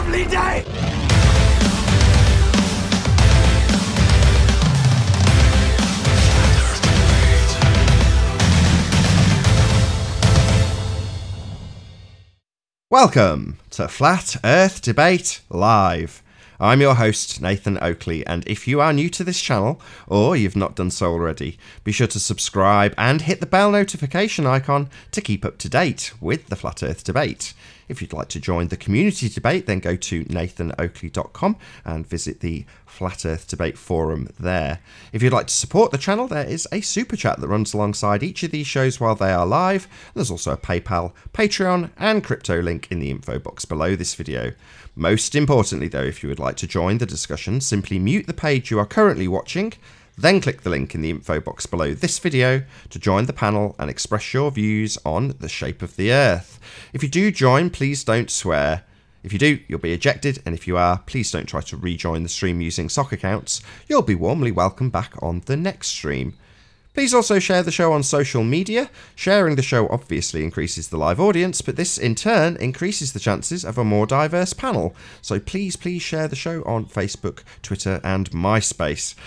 lovely day! Welcome to Flat Earth Debate Live. I'm your host, Nathan Oakley, and if you are new to this channel, or you've not done so already, be sure to subscribe and hit the bell notification icon to keep up to date with the Flat Earth Debate. If you'd like to join the community debate, then go to nathanoakley.com and visit the Flat Earth Debate forum there. If you'd like to support the channel, there is a super chat that runs alongside each of these shows while they are live. There's also a PayPal, Patreon, and crypto link in the info box below this video. Most importantly though, if you would like to join the discussion, simply mute the page you are currently watching, then click the link in the info box below this video to join the panel and express your views on the shape of the Earth. If you do join, please don't swear. If you do, you'll be ejected, and if you are, please don't try to rejoin the stream using sock accounts. You'll be warmly welcomed back on the next stream. Please also share the show on social media. Sharing the show obviously increases the live audience, but this in turn increases the chances of a more diverse panel. So please share the show on Facebook, Twitter and MySpace.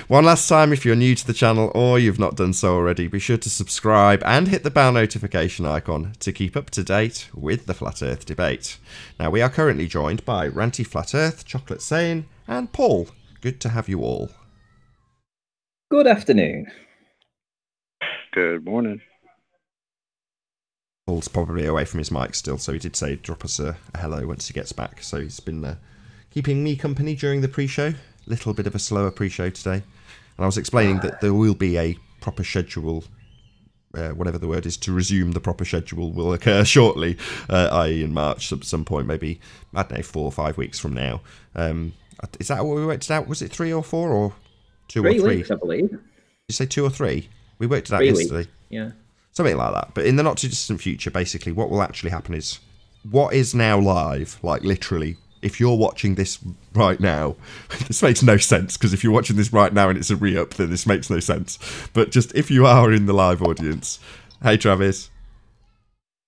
One last time, if you're new to the channel or you've not done so already, be sure to subscribe and hit the bell notification icon to keep up to date with the Flat Earth Debate. Now, we are currently joined by Ranty Flat Earth, Chocolate Sane and Paul. Good to have you all. Good afternoon. Good morning. Paul's probably away from his mic still, so he did say drop us a hello once he gets back. So he's been keeping me company during the pre-show. Little bit of a slower pre-show today. And I was explaining that there will be a proper schedule, whatever the word is, to resume the proper schedule will occur shortly, i.e. in March at some point, maybe, I don't know, 4 or 5 weeks from now. Is that what we worked out? Was it 3 or 4 or 2 or 3? 3 weeks, I believe. Did you say 2 or 3? We worked it out 3 yesterday. weeks. Yeah. Something like that. But in the not too distant future, basically, what will actually happen is what is now live, like literally, if you're watching this right now, this makes no sense, because if you're watching this right now and it's a re-up, then this makes no sense. But just if you are in the live audience, hey Travis.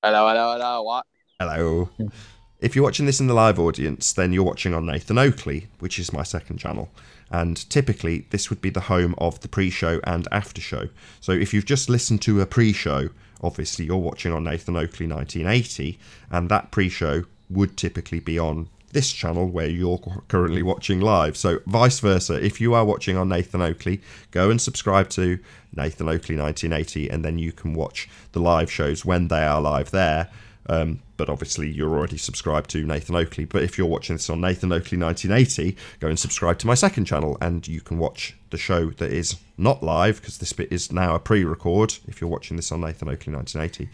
Hello, what? Hello. If you're watching this in the live audience, then you're watching on Nathan Oakley, which is my second channel. And typically, this would be the home of the pre-show and after-show. So if you've just listened to a pre-show, obviously you're watching on Nathan Oakley 1980, and that pre-show would typically be on this channel where you're currently watching live. So vice versa, if you are watching on Nathan Oakley, go and subscribe to Nathan Oakley 1980, and then you can watch the live shows when they are live there. But obviously you're already subscribed to Nathan Oakley. But if you're watching this on Nathan Oakley 1980, go and subscribe to my second channel, and you can watch the show that is not live, because this bit is now a pre-record if you're watching this on Nathan Oakley 1980.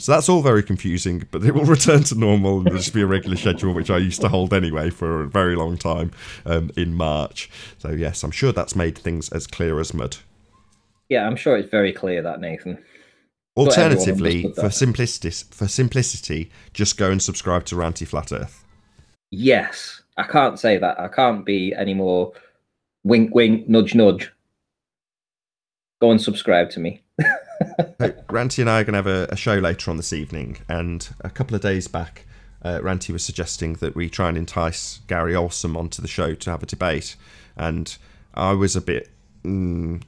So that's all very confusing, but it will return to normal, and there'll just be a regular schedule, which I used to hold anyway for a very long time in March. So yes, I'm sure that's made things as clear as mud. Yeah, I'm sure it's very clear that, Nathan. Alternatively, for simplicity, just go and subscribe to Ranty Flat Earth. Yes, I can't say that. I can't be any more wink, wink, nudge, nudge. Go and subscribe to me. So, Ranty and I are going to have a show later on this evening, and a couple of days back, Ranty was suggesting that we try and entice Gary Olson onto the show to have a debate, and I was a bit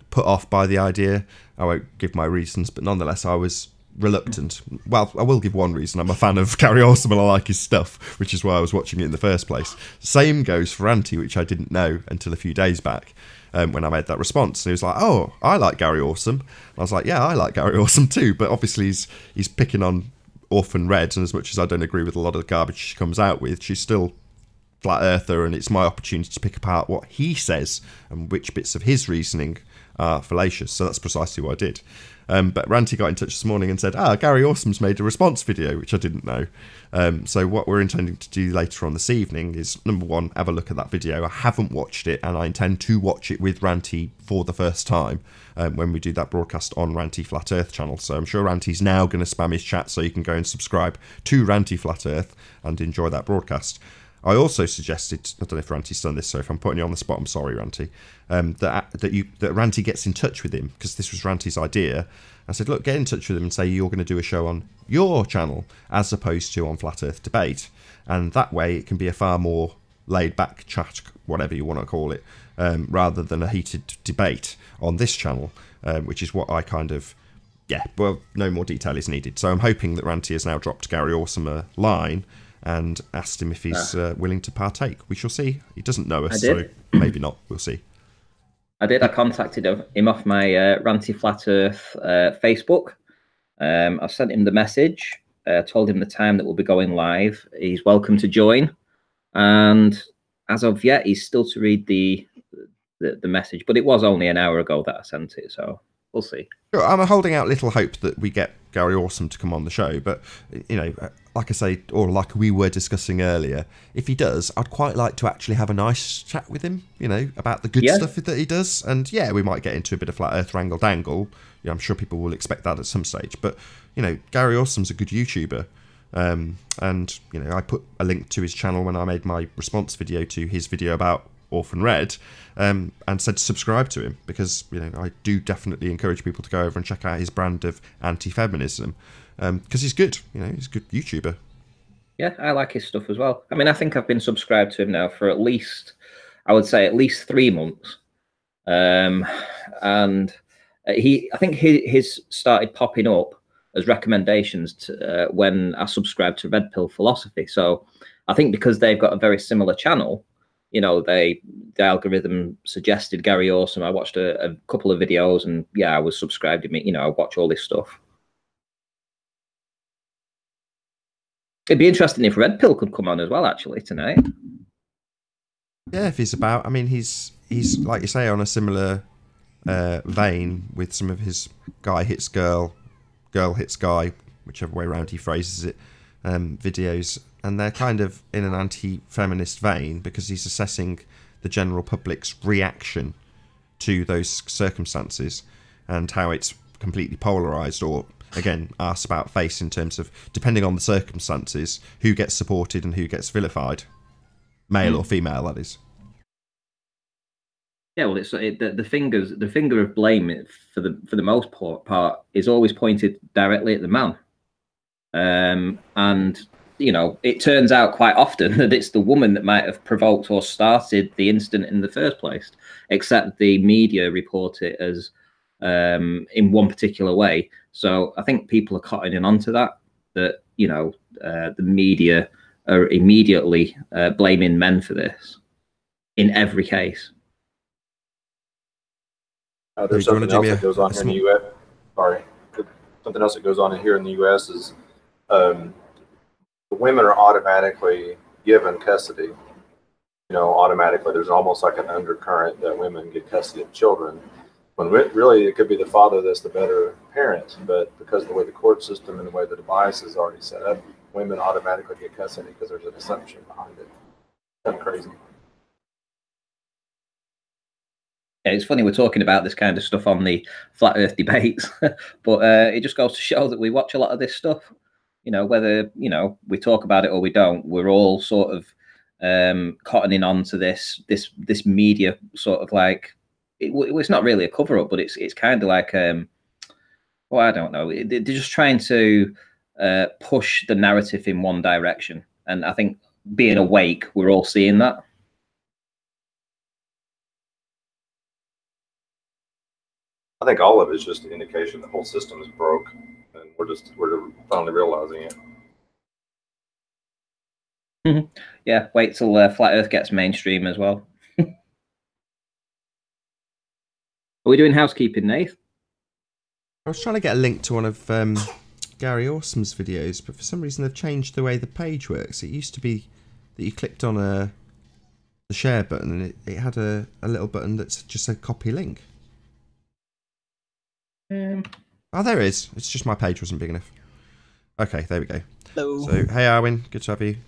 put off by the idea. I won't give my reasons, but nonetheless I was reluctant. Well, I will give one reason. I'm a fan of Gary Olson and I like his stuff, which is why I was watching it in the first place. Same goes for Ranty, which I didn't know until a few days back when I made that response. And he was like, oh, I like Gary Olson. And I was like, yeah, I like Gary Olson too, but obviously he's picking on Orphan Red, and as much as I don't agree with a lot of the garbage she comes out with, she's still flat earther, and it's my opportunity to pick apart what he says and which bits of his reasoning are fallacious. So that's precisely what I did. But Ranty got in touch this morning and said, Gary Awesome's made a response video, which I didn't know. So what we're intending to do later on this evening is, number one, have a look at that video. I haven't watched it, and I intend to watch it with Ranty for the first time when we do that broadcast on Ranty Flat Earth channel. So I'm sure Ranty's now going to spam his chat so you can go and subscribe to Ranty Flat Earth and enjoy that broadcast. I also suggested, I don't know if Ranty's done this, so if I'm putting you on the spot, I'm sorry, Ranty, that Ranty gets in touch with him, because this was Ranty's idea. I said, look, get in touch with him and say you're going to do a show on your channel as opposed to on Flat Earth Debate. And that way it can be a far more laid-back chat, whatever you want to call it, rather than a heated debate on this channel, which is what I kind of... Yeah, well, no more detail is needed. So I'm hoping that Ranty has now dropped Gary Awesome a line and asked him if he's willing to partake. We shall see. He doesn't know us, so maybe not. We'll see. I did. I contacted him off my Ranty Flat Earth Facebook. I sent him the message, told him the time that we'll be going live. He's welcome to join. And as of yet, he's still to read the message. But it was only an hour ago that I sent it, so we'll see. Sure, I'm holding out little hope that we get Gary Awesome to come on the show, but, you know, like I say, or like we were discussing earlier, if he does, I'd quite like to actually have a nice chat with him, you know, about the good stuff that he does, and yeah, we might get into a bit of Flat Earth wrangle-dangle. You know, I'm sure people will expect that at some stage, but, you know, Gary Awesome's a good YouTuber, and, you know, I put a link to his channel when I made my response video to his video about Orphan Red, and said subscribe to him, because, you know, I do definitely encourage people to go over and check out his brand of anti-feminism, because he's good, you know, he's a good YouTuber. Yeah, I like his stuff as well. I mean, I think I've been subscribed to him now for at least, I would say at least 3 months, and I think his started popping up as recommendations to, when I subscribed to Red Pill Philosophy. So I think because they've got a very similar channel, you know, the algorithm suggested Gary Awesome. I watched a couple of videos, and yeah, I was subscribed to me. You know, I watch all this stuff. It'd be interesting if Red Pill could come on as well, actually, tonight. Yeah, if he's about. I mean, he's like you say, on a similar vein with some of his guy hits girl, girl hits guy, whichever way around he phrases it, videos. And they're kind of in an anti-feminist vein because he's assessing the general public's reaction to those circumstances and how it's completely polarised, or, again, arse about face in terms of, depending on the circumstances, who gets supported and who gets vilified. Male or female, that is. Yeah, well, it's the finger of blame for the most part is always pointed directly at the man, and you know, it turns out quite often that it's the woman that might have provoked or started the incident in the first place, except the media report it as in one particular way. So I think people are cottoning onto that, you know, the media are immediately blaming men for this in every case. There's something else that goes on here in the U.S. Sorry. Something else that goes on here in the U.S. is the women are automatically given custody. You know, automatically. There's almost like an undercurrent that women get custody of children, when really it could be the father that's the better parent. But because of the way the court system and the way the device is already set up, women automatically get custody because there's an assumption behind it. Kind of crazy. Yeah, it's funny we're talking about this kind of stuff on the Flat Earth debates, but it just goes to show that we watch a lot of this stuff. You know, whether, you know, we talk about it or we don't, we're all sort of cottoning on to this media sort of like, it's not really a cover up, but it's kind of like, well, I don't know. They're just trying to push the narrative in one direction. And I think being awake, we're all seeing that. I think all of it is just an indication the whole system is broke, and we're finally realizing it. Yeah, wait till Flat Earth gets mainstream as well. Are we doing housekeeping, Nath? I was trying to get a link to one of Gary Awesome's videos, but for some reason they've changed the way the page works. It used to be that you clicked on the share button and it had a little button that just said copy link. Oh, there it is. It's just my page wasn't big enough. Okay, there we go. Hello. So, hey Arwin, good to have you.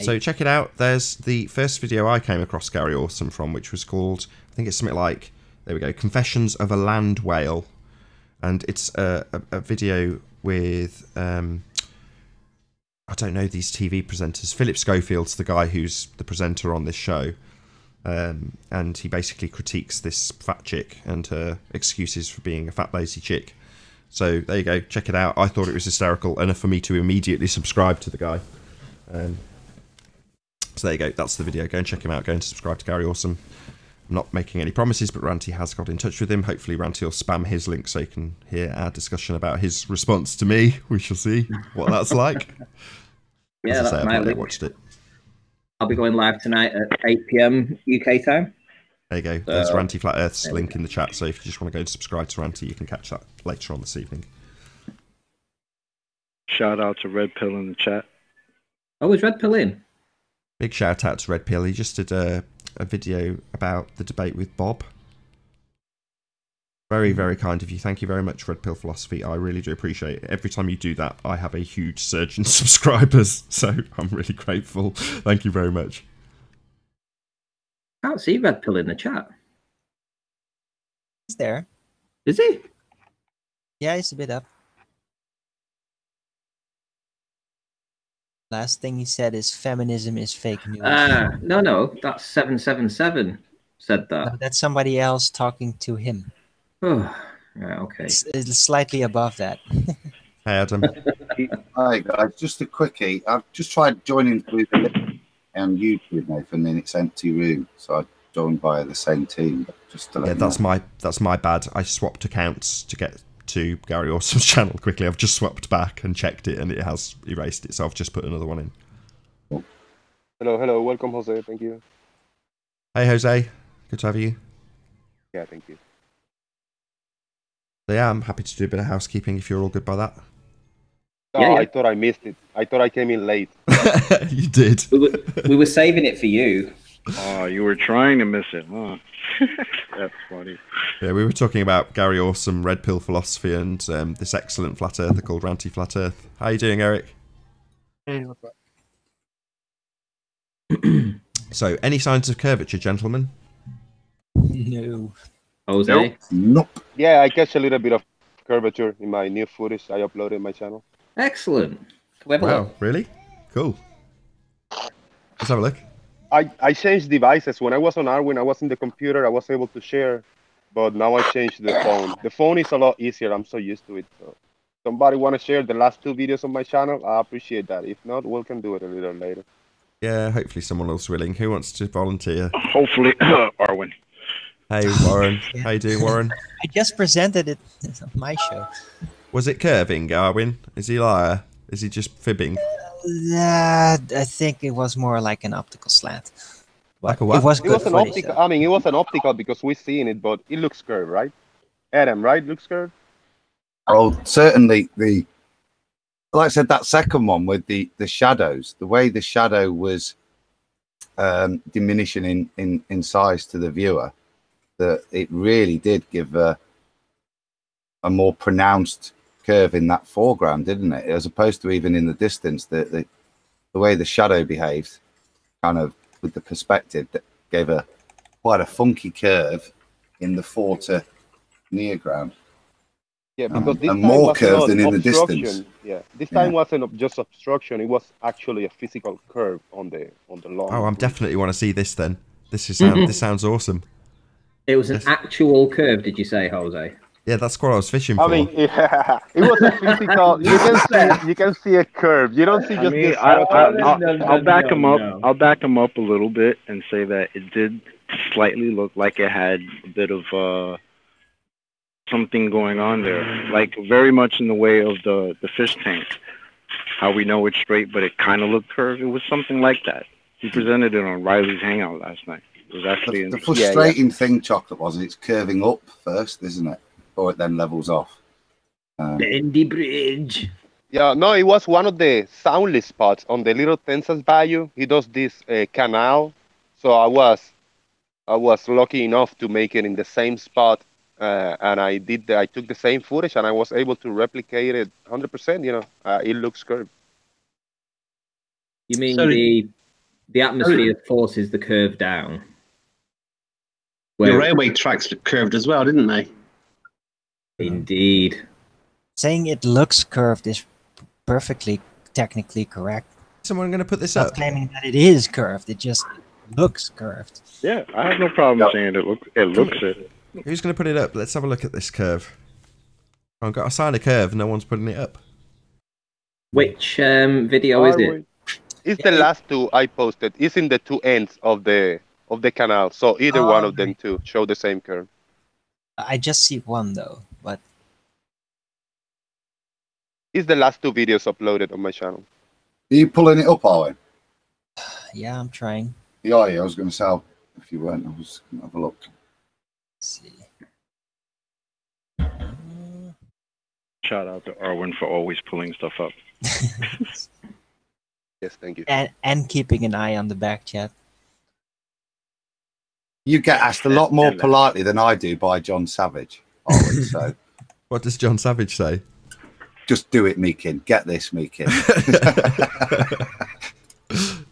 So check it out. There's the first video I came across Gary Awesome from, which was called, I think it's something like, there we go, Confessions of a Land Whale. And it's a video with I don't know these TV presenters. Philip Schofield's the guy who's the presenter on this show. And he basically critiques this fat chick and her excuses for being a fat, lazy chick. So there you go. Check it out. I thought it was hysterical, enough for me to immediately subscribe to the guy. So there you go. That's the video. Go and check him out. Go and subscribe to Gary Awesome. I'm not making any promises, but Ranty has got in touch with him. Hopefully Ranty will spam his link so you can hear our discussion about his response to me. We shall see what that's like. Yeah, As I say, that's my I've link. watched it. I'll be going live tonight at 8 PM UK time. There you go. There's Ranty Flat Earth's link in the chat. So if you just want to go and subscribe to Ranty, you can catch that later on this evening. Shout out to Red Pill in the chat. Oh, is Red Pill in? Big shout out to Red Pill. He just did a video about the debate with Bob. Very, very kind of you. Thank you very much, Red Pill Philosophy. I really do appreciate it. Every time you do that, I have a huge surge in subscribers. So I'm really grateful. Thank you very much. Can't see Red Pill in the chat. He's there. Is he? Yeah, he's a bit up. Last thing he said is feminism is fake news. No, that's 777 said No, that. that's somebody else talking to him. Oh, right, okay. It's slightly above that. Hey, Adam. Hi guys, just a quickie. I've just tried joining with on YouTube, Nathan, and it's empty room, so I joined via the same team. But just to let Yeah, you know. that's my bad. I swapped accounts to get to Gary Awesome's channel quickly. I've just swapped back and checked it, and it has erased it. So I've just put another one in. Hello, welcome, Jose. Thank you. Hey, Jose. Good to have you. Yeah, thank you. So yeah, I'm happy to do a bit of housekeeping if you're all good by that. Oh, Yeah. I thought I missed it. I thought I came in late. You did. We were saving it for you. Oh, you were trying to miss it, huh? That's funny. Yeah, we were talking about Gary Awesome, Red Pill Philosophy, and this excellent flat earther called Ranty Flat Earth. How you doing, Eric? Hey, what's up? So, any signs of curvature, gentlemen? No. Jose? Nope. Yeah, I catch a little bit of curvature in my new footage I uploaded my channel. Excellent. Can we have a Wow, look? really? Cool. Let's have a look. I changed devices. When I was on Arwin, I was in the computer. I was able to share, but now I changed the phone. The phone is a lot easier. I'm so used to it. So, somebody want to share the last 2 videos on my channel? I appreciate that. If not, we can do it a little later. Yeah, hopefully someone else willing. Who wants to volunteer? Hopefully, Arwin. Hey, Warren. How you doing, Warren? I just presented it on my show. Was it curving, Arwin? Is he a liar? Is he just fibbing? I think it was more like an optical slant. Like a what? It was It good was an footage, optical. though. I mean, it was an optical because we've seen it, but it looks curved, right? Adam, right? Looks curved. Oh, certainly like I said, that second one with the shadows, the way the shadow was diminishing in size to the viewer, that it really did give a more pronounced curve in that foreground, didn't it? As opposed to even in the distance, the way the shadow behaved, kind of with the perspective, that gave quite a funky curve in the fore to near ground. Yeah, because this and time more was curved not than in the obstruction. distance. Yeah, this time Yeah. wasn't just obstruction. It was actually a physical curve on the long. Oh, I'm definitely want to see this then. This sounds awesome. It was an actual curve, did you say, Jose? Yeah, that's what I was fishing for. I mean, yeah, it was a physical. You can see a curve. You don't see just I mean, this. I'll back him up. I'll back him up a little bit and say that it did slightly look like it had a bit of something going on there, like very much in the way of the fish tank. How we know it's straight, but it kind of looked curved. It was something like that. He presented it on Riley's Hangout last night. It was actually The frustrating thing, Chocolate, was it's curving up first, isn't it? Or it then levels off. Bendy Bridge. Yeah, no, it was one of the soundless spots on the little Texas Bayou. He does this canal, so I was lucky enough to make it in the same spot, and I took the same footage, and I was able to replicate it 100%. You know, it looks curved. You mean So- the atmosphere forces the curve down? The Where, railway tracks look curved as well, didn't they? indeed. Saying it looks curved is perfectly technically correct. Someone going to put this Not up? claiming that it is curved. It just looks curved. Yeah, I have no problem saying it looks it. Who's going to put it up? Let's have a look at this curve. I've got to sign a curve. No one's putting it up. Which video is it? It's the last two I posted. It's in the two ends of the canal. So either one of them two show the same curve. I just see one though, but It's the last two videos uploaded on my channel. Are you pulling it up, Owen? yeah, I'm trying. Yeah, I was going to say, if you weren't, I was going to have a look. Let's see. Shout out to Arwen for always pulling stuff up. Yes, thank you. And keeping an eye on the back chat. You get asked a lot more politely than I do by John Savage, Owen, so What does John Savage say? just do it, Meekin. Get this, Meekin.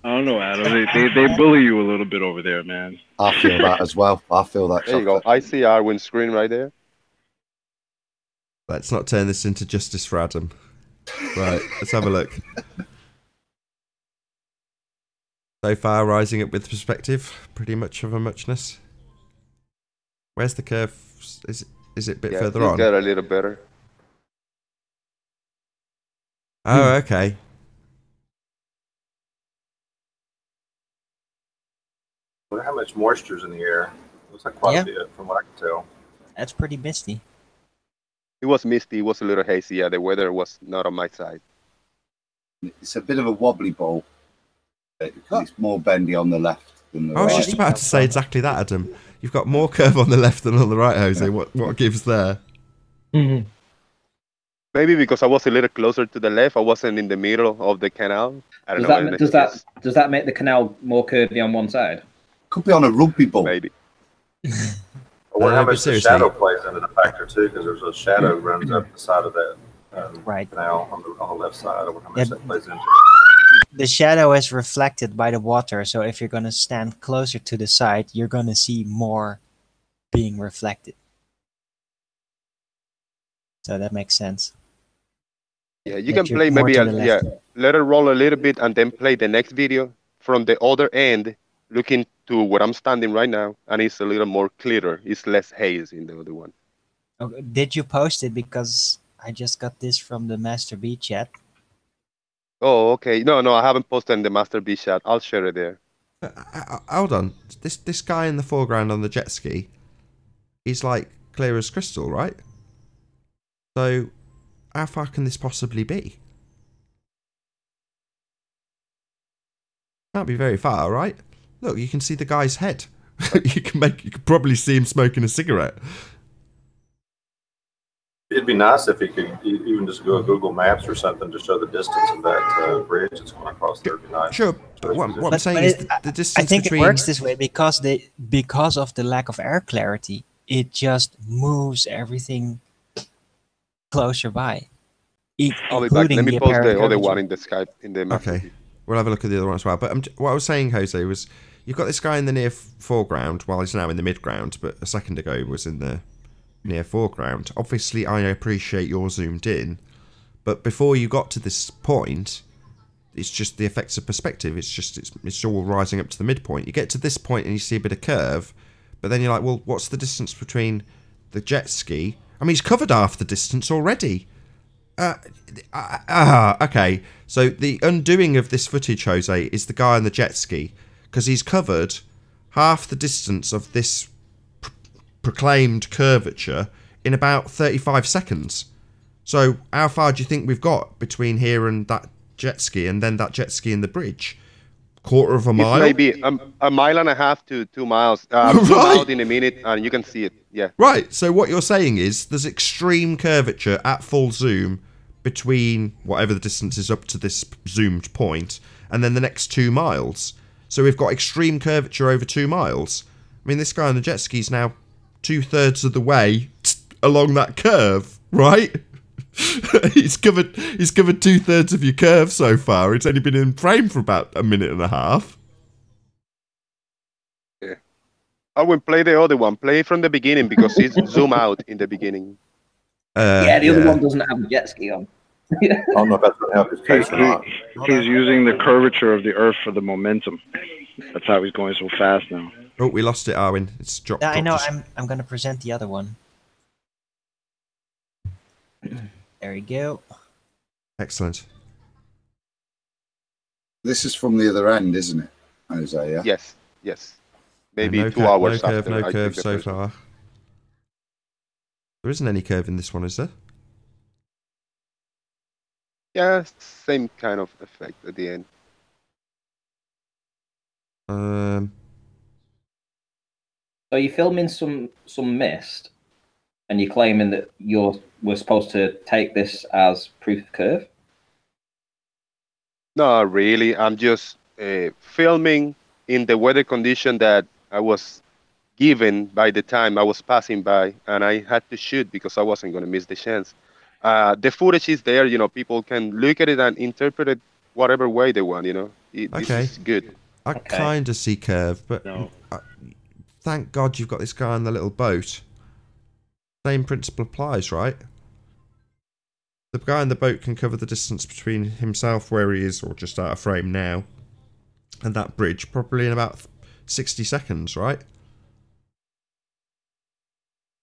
I don't know, Adam. They bully you a little bit over there, man. I feel that as well. I feel that. There you go. I see Arwen's screen right there. Let's not turn this into justice for Adam. Right, let's have a look. So far, rising up with perspective, pretty much of a muchness. Where's the curve? Is it a bit further on? Got a little better. Oh, okay. I wonder how much moisture's in the air. Looks like quite Yeah. a bit from what I can tell. That's pretty misty. It was misty. It was a little hazy. Yeah, the weather was not on my side. It's a bit of a wobbly ball because it's more bendy on the left than the I was right. just about to say exactly that, Adam. You've got more curve on the left than on the right, Jose. What gives there? Maybe because I was a little closer to the left. I wasn't in the middle of the canal. I don't know. Does that make the canal more curvy on one side? Could be on a rugby ball. Maybe. I wonder how but much the seriously. shadow plays into the factor too, because there's a shadow runs up the side of that Right. canal on the left side. I wonder how much that plays into it. The shadow is reflected by the water, so if you're going to stand closer to the side, you're going to see more being reflected. So that makes sense. Yeah, you That can you're play more maybe to the left. let it roll a little bit and then play the next video from the other end, looking to where I'm standing right now, and it's a little more clearer. It's less haze in the other one. Okay, did you post it? Because I just got this from the Master B chat. Oh, okay. No, I haven't posted in the Master B chat. I'll share it there. Hold on. This guy in the foreground on the jet ski, he's like clear as crystal, right? So, how far can this possibly be? Can't be very far, right? Look, you can see the guy's head. you can probably see him smoking a cigarette. It'd be nice if he could even just go to Google Maps or something to show the distance of that bridge that's going across there. It'd be nice. Sure, but what I'm saying But is it- the distance I think between... it works this way because of the lack of air clarity. It just moves everything closer by, I'll be back. including Let me the post apparent the other curvature. one in the Skype in the Master Okay, B. we'll have a look at the other one as well. But what I was saying, Jose, was you've got this guy in the near foreground, while he's now in the midground, but a second ago he was in the near foreground. Obviously, I appreciate you're zoomed in, but before you got to this point, it's just the effects of perspective. It's all rising up to the midpoint. You get to this point and you see a bit of curve, but then you're like, well, what's the distance between the jet ski? I mean, he's covered half the distance already. Okay. So the undoing of this footage, Jose, is the guy on the jet ski, because he's covered half the distance of this proclaimed curvature in about 35 seconds. So how far do you think we've got between here and that jet ski, and then that jet ski and the bridge? Quarter of a mile? Maybe a mile and a half to 2 miles. Zoom Right. out in a minute and you can see it. Yeah. Right, so what you're saying is there's extreme curvature at full zoom between whatever the distance is up to this zoomed point and then the next 2 miles. So we've got extreme curvature over 2 miles. I mean, this guy on the jet ski is now 2/3 of the way along that curve, right? he's covered 2/3 of your curve so far. It's only been in frame for about a minute and a half. I will play the other one. Play from the beginning because it's zoom out in the beginning. The other one doesn't have a jet ski on. I don't know if that's going to help his case or not. He's using the curvature of the Earth for the momentum. That's how he's going so fast now. Oh, we lost it, Arwin. It's dropped. Yeah, I know. dropped I'm going to present the other one. There we go. Excellent. This is from the other end, isn't it, Jose? Yeah. Yes, yes. Maybe No 2 hours no curve, after. no I curve took the so first one. far. There isn't any curve in this one, is there? Yeah, same kind of effect at the end. So you're filming some mist, and you're claiming that we're supposed to take this as proof of curve? No, really. I'm just filming in the weather condition that I was given by the time I was passing by, and I had to shoot because I wasn't going to miss the chance. The footage is there, you know, people can look at it and interpret it whatever way they want, you know. This is good. I kind of see curve, but No. thank God you've got this guy on the little boat. Same principle applies, right? The guy in the boat can cover the distance between himself where he is, or just out of frame now, and that bridge probably in about 60 seconds, right?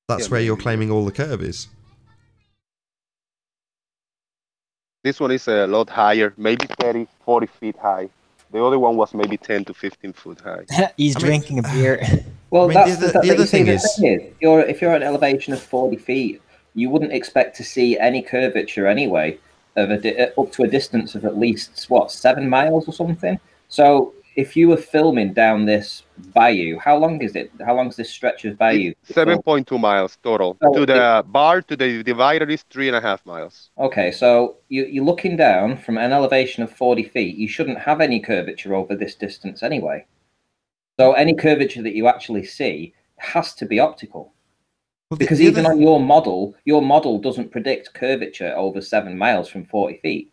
That's where you're claiming all the curve is. This one is a lot higher, maybe 30, 40 feet high. The other one was maybe 10 to 15 foot high. He's drinking a beer. Well, I mean, that's the other thing is, if you're at an elevation of 40 feet, you wouldn't expect to see any curvature anyway, of up to a distance of at least, what, 7 miles or something? So if you were filming down this bayou, how long is it? How long is this stretch of bayou? 7.2 miles total. So to the bar, to the divider is 3.5 miles. Okay, so you're looking down from an elevation of 40 feet. You shouldn't have any curvature over this distance anyway. So any curvature that you actually see has to be optical. well, Because even on your model doesn't predict curvature over 7 miles from 40 feet.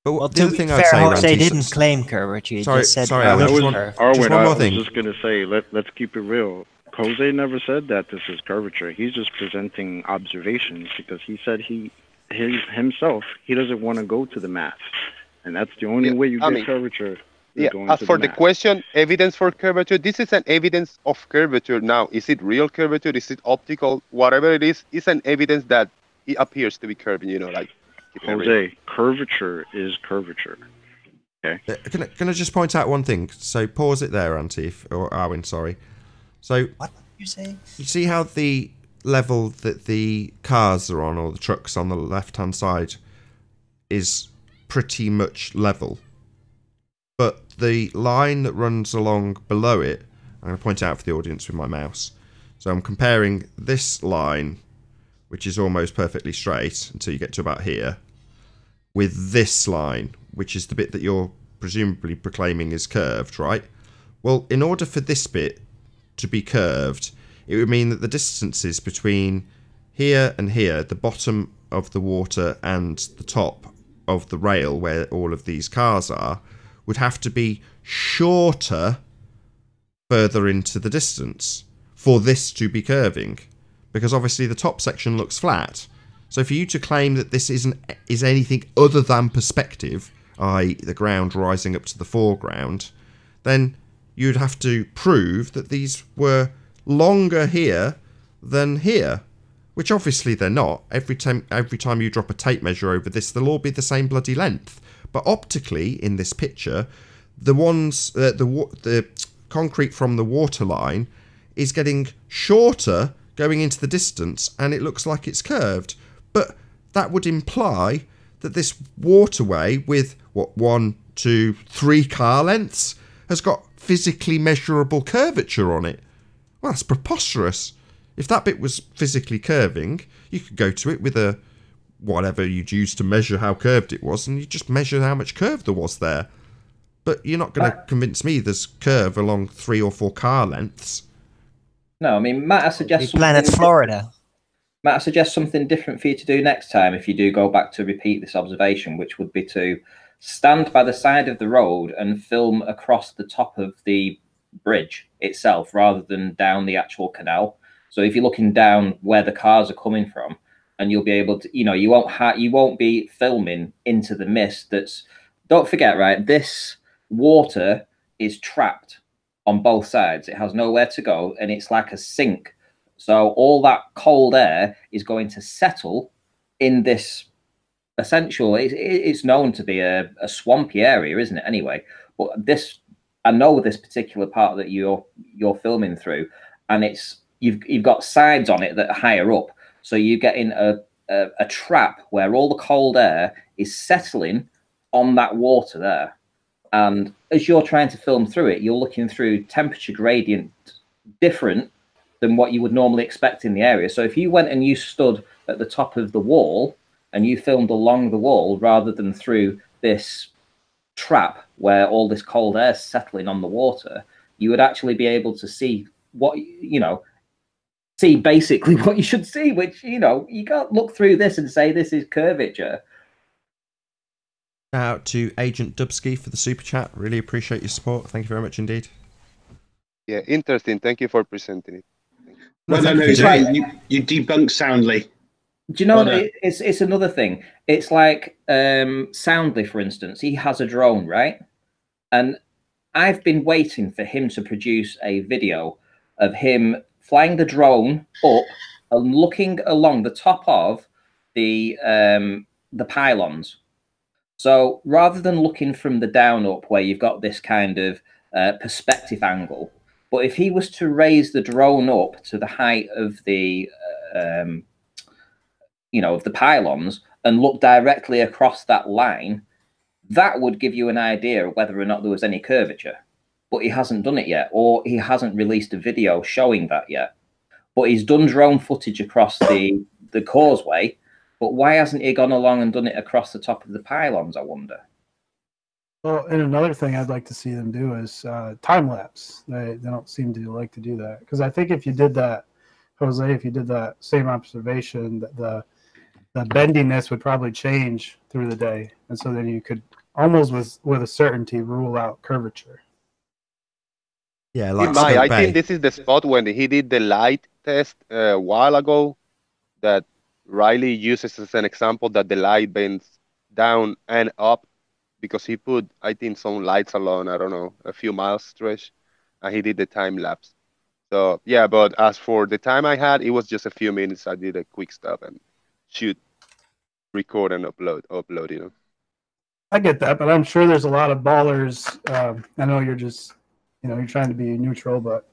but Well, the to other be thing I'd fair, say, Jose Randy, didn't claim curvature. He Sorry, just said sorry, it Alan, was just curve. Just Arwin, one more I thing. was just going to say, let's keep it real. Jose never said that this is curvature. He's just presenting observations because he said himself, he doesn't want to go to the math. And that's the only way you get curvature. Yeah, as for the question, evidence for curvature, this is an evidence of curvature. Now, is it real curvature? Is it optical? Whatever it is, it's an evidence that it appears to be curving, you know, like... Jose, curvature is curvature. Okay. Can I just point out one thing? So pause it there, Auntie, or Arwin, sorry. So What did you say? you see how the level that the cars are on, or the trucks on the left-hand side, is pretty much level. But the line that runs along below it, I'm going to point it out for the audience with my mouse. So I'm comparing this line, which is almost perfectly straight until you get to about here, with this line, which is the bit that you're presumably proclaiming is curved, right? Well, in order for this bit to be curved, it would mean that the distances between here and here, the bottom of the water and the top of the rail where all of these cars are, would have to be shorter further into the distance for this to be curving, because obviously the top section looks flat. So for you to claim that this is anything other than perspective, i.e. the ground rising up to the foreground, then you'd have to prove that these were longer here than here, which obviously they're not. Every time you drop a tape measure over this, they'll all be the same bloody length. But optically, in this picture, the concrete from the waterline is getting shorter going into the distance, and it looks like it's curved. But that would imply that this waterway with, what, 1, 2, 3 car lengths has got physically measurable curvature on it. Well, that's preposterous. If that bit was physically curving, you could go to it with a whatever you'd use to measure how curved it was, and you just measure how much curve there was there. But you're not going to convince me there's curve along 3 or 4 car lengths. No, I mean, Matt, I suggest Planet Florida. Matt, I suggest something different for you to do next time if you do go back to repeat this observation, which would be to stand by the side of the road and film across the top of the bridge itself rather than down the actual canal. So if you're looking down where the cars are coming from, and you'll be able to, you won't be filming into the mist. Don't forget, right? This water is trapped on both sides. It has nowhere to go, and it's like a sink. So all that cold air is going to settle in this essential. It's known to be a swampy area, isn't it? Anyway, but I know this particular part that you're filming through, and you've got sides on it that are higher up, so you get in a trap where all the cold air is settling on that water there. And as you're trying to film through it, you're looking through temperature gradient different than what you would normally expect in the area. So if you went and you stood at the top of the wall and you filmed along the wall rather than through this trap where all this cold air is settling on the water, you would actually be able to see see basically what you should see, which, you can't look through this and say this is curvature. Shout out to Agent Dubsky for the super chat. Really appreciate your support. Thank you very much indeed. Yeah, interesting. Thank you for presenting it. Well, no, you debunk Soundly. Do you know, it's another thing. It's like Soundly, for instance, he has a drone, right? And I've been waiting for him to produce a video of him flying the drone up and looking along the top of the pylons. So rather than looking from the down up where you've got this kind of perspective angle, but if he was to raise the drone up to the height of the of the pylons and look directly across that line, that would give you an idea of whether or not there was any curvature. But he hasn't done it yet, or he hasn't released a video showing that yet. But he's done drone footage across the causeway. But why hasn't he gone along and done it across the top of the pylons, I wonder? Well, and another thing I'd like to see them do is time lapse. They don't seem to like to do that, because I think if you did that, Jose, if you did that same observation, the bendiness would probably change through the day, and so then you could almost with a certainty rule out curvature. Yeah, like I think this is the spot when he did the Lite test a while ago that Riley uses as an example, that the light bends down and up, because he put, I think, some lights along, I don't know, a few miles stretch, and he did the time lapse. So yeah, but as for the time I had, it was just a few minutes. I did a quick stop and shoot, record, and upload. I get that, but I'm sure there's a lot of ballers. I know you're just, you're trying to be neutral, but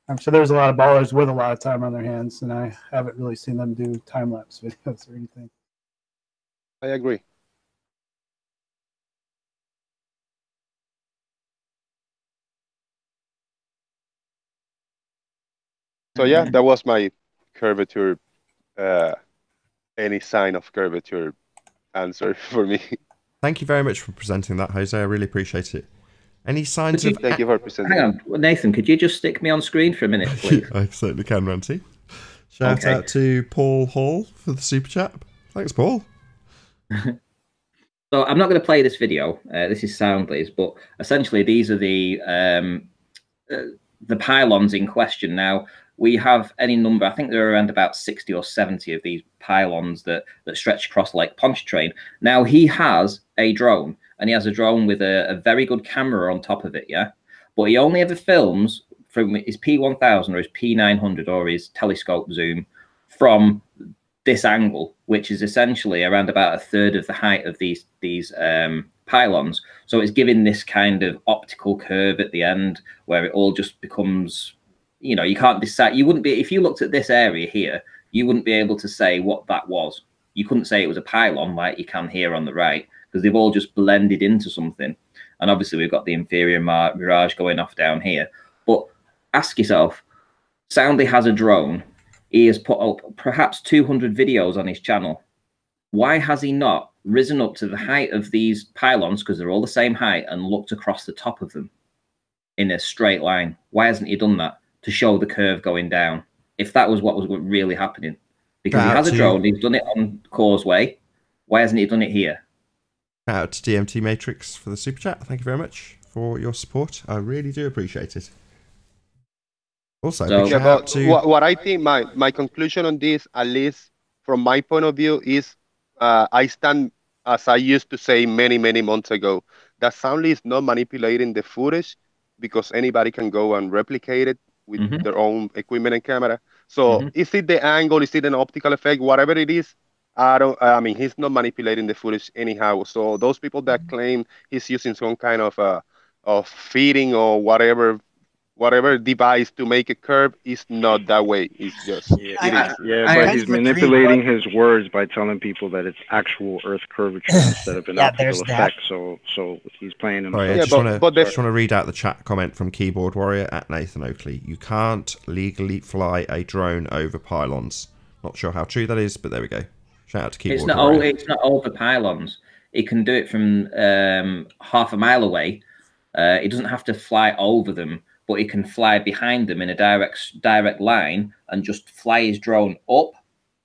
I'm sure there's a lot of ballers with a lot of time on their hands, and I haven't really seen them do time-lapse videos or anything. I agree. So yeah, that was my curvature, any sign of curvature answer for me. Thank you very much for presenting that, Jose. I really appreciate it. Any signs of... Thank you for presenting. Hang on, Nathan, could you just stick me on screen for a minute, please? I certainly can, Ranty. Shout out to Paul Hall for the super chat. Thanks, Paul. So I'm not going to play this video. This is Soundly's, but essentially these are the pylons in question. Now, we have any number, I think there are around about 60 or 70 of these pylons that stretch across Lake Pontchartrain. Now, he has a drone, and he has a drone with a very good camera on top of it, yeah? But he only ever films from his P1000 or his P900 or his telescope zoom from this angle, which is essentially around about a third of the height of these pylons. So it's giving this kind of optical curve at the end where it all just becomes... you can't decide. You wouldn't be, if you looked at this area here, you wouldn't be able to say what that was. You couldn't say it was a pylon like you can here on the right, because they've all just blended into something. And obviously we've got the inferior mirage going off down here. But ask yourself, Soundly has a drone. He has put up perhaps 200 videos on his channel. Why has he not risen up to the height of these pylons, because they're all the same height, and looked across the top of them in a straight line? Why hasn't he done that to show the curve going down, if that was what was really happening? Because he has a drone, he's done it on Causeway. Why hasn't he done it here? Shout out to DMT Matrix for the super chat. Thank you very much for your support. I really do appreciate it. Also, what I think, my conclusion on this, at least from my point of view, is I stand, as I used to say many months ago, that Soundly is not manipulating the footage because anybody can go and replicate it with their own equipment and camera. So is it the angle? Is it an optical effect? Whatever it is, I mean, he's not manipulating the footage anyhow. So those people that claim he's using some kind of feeding or whatever device to make a curve is not that way. It's just but he's manipulating his words by telling people that it's actual Earth curvature instead of an optical effect. So he's playing himself. Sorry, I just want to read out the chat comment from Keyboard Warrior at Nathan Oakley. You can't legally fly a drone over pylons. Not sure how true that is, but there we go. Shout out to Keyboard Warrior. It's not over pylons. It can do it from half a mile away. It doesn't have to fly over them, but he can fly behind them in a direct line and just fly his drone up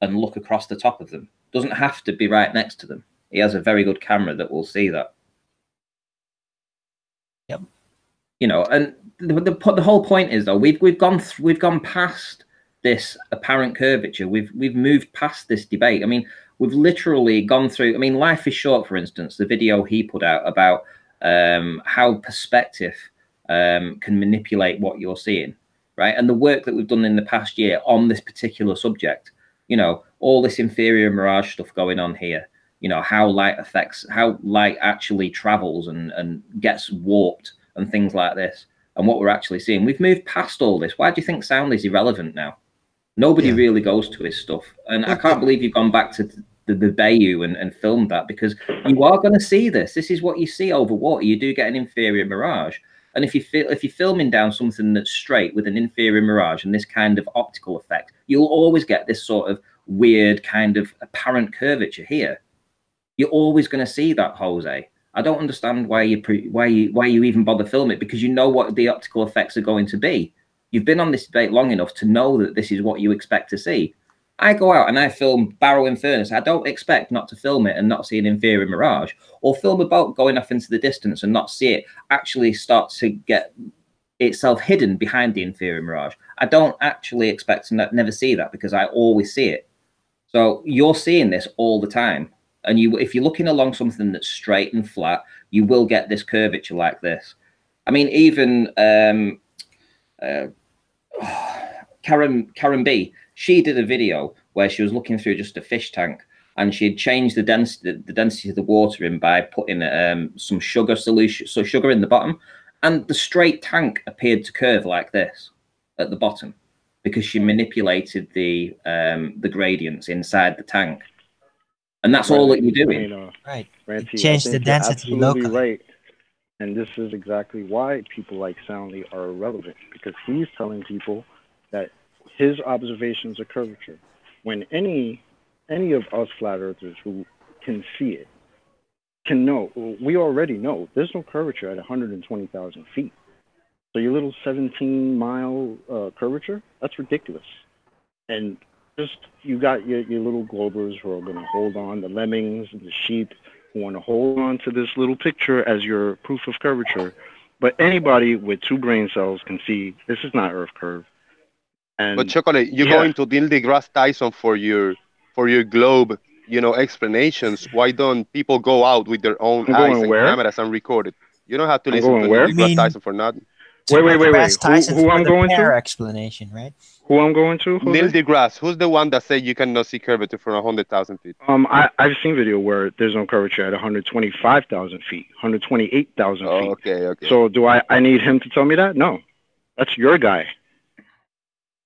and look across the top of them. Doesn't have to be right next to them. He has a very good camera that will see that. Yep. You know, and the whole point is, though, we've gone past this apparent curvature. We've moved past this debate. I mean, we've literally gone through. I mean, Life is Short, for instance, the video he put out about how perspective can manipulate what you're seeing, right? And the work that we've done in the past year on this particular subject, you know, all this inferior mirage stuff going on here, you know, how light actually travels and gets warped and things like this, and what we're actually seeing. We've moved past all this. Why do you think sound is irrelevant now? Nobody really goes to his stuff. And I can't believe you've gone back to the Bayou and filmed that, because you are going to see this. This is what you see over water. You do get an inferior mirage. And if you're filming down something that's straight with an inferior mirage and this kind of optical effect, you'll always get this sort of weird kind of apparent curvature here. You're always going to see that, Jose. I don't understand why you even bother filming it, because you know what the optical effects are going to be. You've been on this debate long enough to know that this is what you expect to see. I go out and I film Barrow in Furnace. I don't expect not to film it and not see an inferior mirage, or film a boat going off into the distance and not see it actually start to get itself hidden behind the inferior mirage. I don't actually expect to never see that, because I always see it. So you're seeing this all the time. And if you're looking along something that's straight and flat, you will get this curvature like this. I mean, even Karen B, she did a video where she was looking through just a fish tank, and she had changed the density of the water in by putting some sugar solution, so sugar in the bottom, and the straight tank appeared to curve like this at the bottom, because she manipulated the gradients inside the tank, and that's all that you're doing. Right. Ranty, Change the density locally. Right. And this is exactly why people like Soundly are irrelevant, because he's telling people that his observations are curvature, when any of us flat earthers who can see it can know. We already know there's no curvature at 120,000 feet. So your little 17-mile curvature, that's ridiculous. And just you got your little globers who are going to hold on, the lemmings and the sheep who want to hold on to this little picture as your proof of curvature. But anybody with 2 brain cells can see this is not Earth curve. And but Chocolate, you're going to Neil deGrasse Tyson for your globe, you know, explanations. Why don't people go out with their own eyes and cameras and record it? You don't have to listen to Neil deGrasse Tyson for nothing. Wait. Who I'm going to? Explanation, right? Who I'm going to? Neil deGrasse. Who's the one that said you cannot see curvature from 100,000 feet? I've seen video where there's no curvature at 125,000 feet, 128,000 feet. Okay. So do I need him to tell me that? No, that's your guy,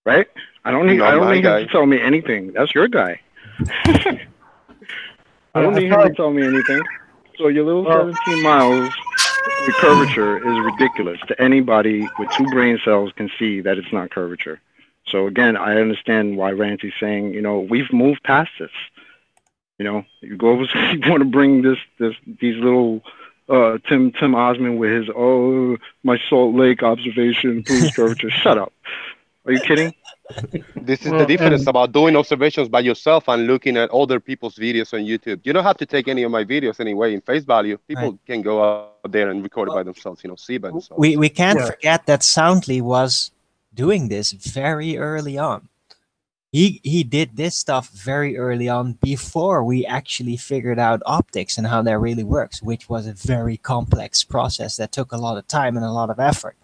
right? I don't need him to tell me anything. That's your guy. I don't need him to tell me anything. So your little 17 miles. The curvature is ridiculous. To anybody with 2 brain cells can see that it's not curvature. So again, I understand why Ranty's saying, you know, we've moved past this. You know, you go over, you want to bring these little Tim Osmond with his my Salt Lake observation proves curvature. Shut up. Are you kidding? This is the difference about doing observations by yourself and looking at other people's videos on YouTube. You don't have to take any of my videos anyway in face value. People can go out there and record it by themselves, you know, see by themselves. We can't forget that Soundly was doing this very early on. He did this stuff very early on before we actually figured out optics and how that really works, which was a very complex process that took a lot of time and a lot of effort.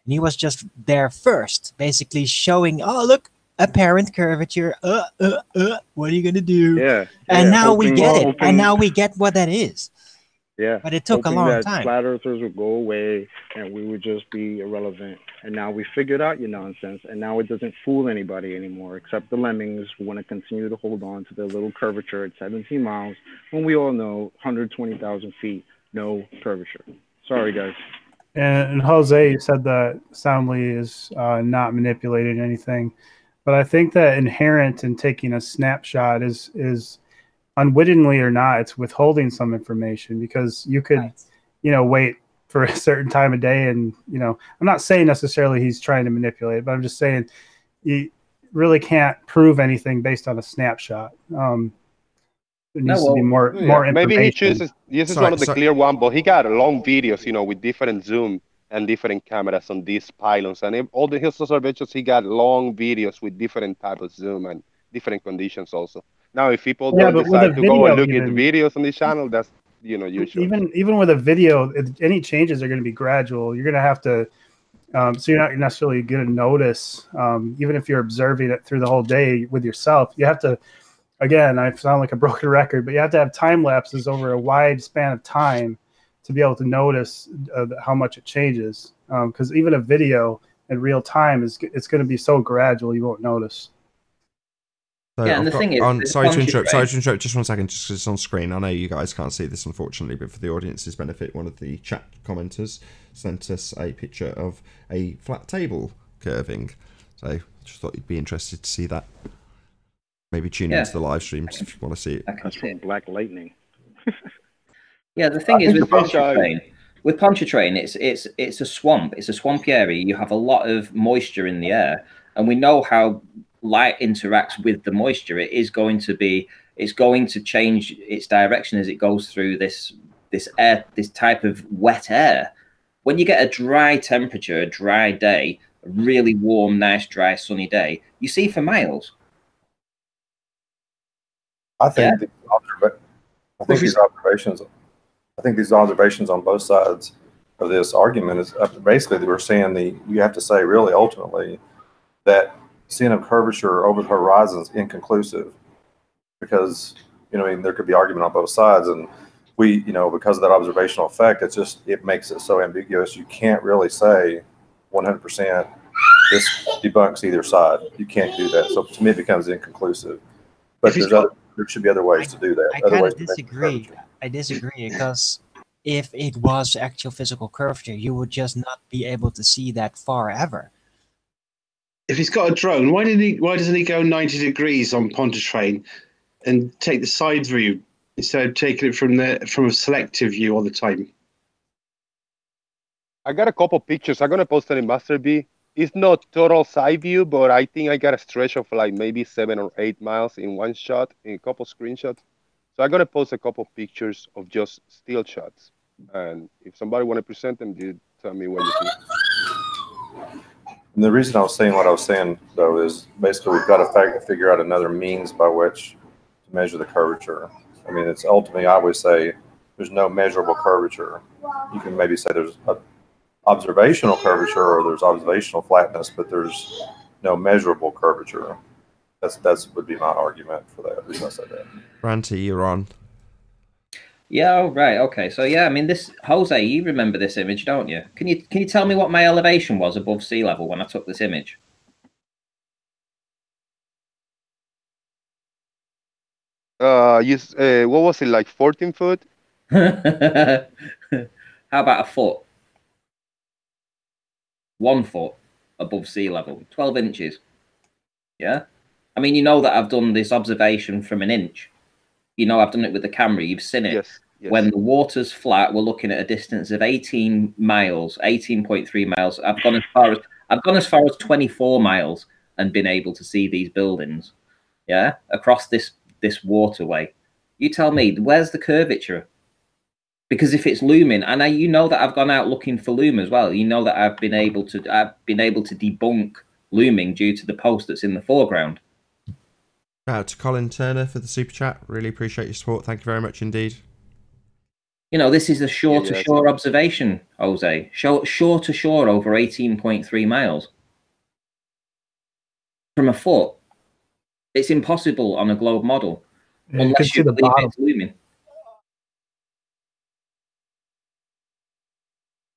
And he was just there first, basically showing, oh look, apparent curvature. What are you gonna do? Yeah. And now we get it. hoping- And now we get what that is. Yeah. But it took a hoping long that time. flat earthers would go away and we would just be irrelevant. And now we figured out your nonsense, and now it doesn't fool anybody anymore, except the lemmings who want to continue to hold on to their little curvature at 17 miles, when we all know 120,000 feet, no curvature. Sorry, guys. And Jose said that Soundly is not manipulating anything, but I think that inherent in taking a snapshot is unwittingly or not, it's withholding some information, because you could, wait for a certain time of day, and I'm not saying necessarily he's trying to manipulate, but I'm just saying you really can't prove anything based on a snapshot. It needs to be more information. Maybe he chooses. This is one of the clear one, but he got long videos, with different zoom and different cameras on these pylons, and all his observations, he got long videos with different type of zoom and different conditions also. Now, if people don't decide to go and look at videos on this channel, that's usual. Even with a video, any changes are going to be gradual. You're going to have to, so you're not necessarily going to notice, even if you're observing it through the whole day with yourself. You have to, again, I sound like a broken record, but you have to have time lapses over a wide span of time to be able to notice how much it changes. Because even a video in real time it's going to be so gradual you won't notice. So yeah, and the thing is, sorry to interrupt. Just 1 second, just because it's on screen. I know you guys can't see this, unfortunately, but for the audience's benefit, one of the chat commenters sent us a picture of a flat table curving. So just thought you'd be interested to see that. Maybe tune into the live streams if you want to see it. That's from Black Lightning. Yeah, the thing is with Pontchartrain, it's a swamp. It's a swampy area. You have a lot of moisture in the air, and we know how light interacts with the moisture. It's going to change its direction as it goes through this type of wet air. When you get a dry temperature, a dry day, a really warm, nice, dry, sunny day, you see for miles. I think these observations on both sides of this argument is basically we're saying you have to say really ultimately that seeing a curvature over the horizon is inconclusive, because there could be argument on both sides, and we because of that observational effect, it makes it so ambiguous. You can't really say 100% this debunks either side. You can't do that. So to me, it becomes inconclusive. But there should be other ways to do that. I kind of disagree. I disagree, because if it was actual physical curvature, you would just not be able to see that far ever. If he's got a drone, why doesn't he go 90 degrees on Pontchartrain and take the side view instead of taking it from a selective view all the time? I got a couple pictures. I'm gonna post it in Master B. It's not total side view, but I think I got a stretch of like maybe 7 or 8 miles in one shot, in a couple screenshots. So I'm gonna post a couple pictures of just still shots, and if somebody want to present them, dude, tell me what you see. And the reason I was saying what I was saying, though, is basically we've got to figure out another means by which to measure the curvature. I mean, it's ultimately, I always say, there's no measurable curvature. You can maybe say there's an observational curvature or there's observational flatness, but there's no measurable curvature. That's would be my argument for that. The reason I said that. Ranty, you're on. Yeah, oh, right, okay. So yeah, I mean, this Jose, you remember this image, don't you? Can you tell me what my elevation was above sea level when I took this image? What was it, like 14 foot? How about a foot? 1 foot above sea level, 12 inches. Yeah, I mean, that I've done this observation from an inch. I've done it with the camera. You've seen it. Yes. When the water's flat, we're looking at a distance of 18 miles, 18.3 miles. I've gone as far as 24 miles and been able to see these buildings. Yeah, across this waterway. You tell me, where's the curvature? Because if it's looming, and that I've gone out looking for loom as well. That I've been able to debunk looming due to the post that's in the foreground. Shout out to Colin Turner for the super chat. Really appreciate your support. Thank you very much indeed. You know, this is a shore-to-shore observation, Jose. Shore-to-shore over 18.3 miles. From a foot, it's impossible on a globe model, Yeah, unless you believe it's looming.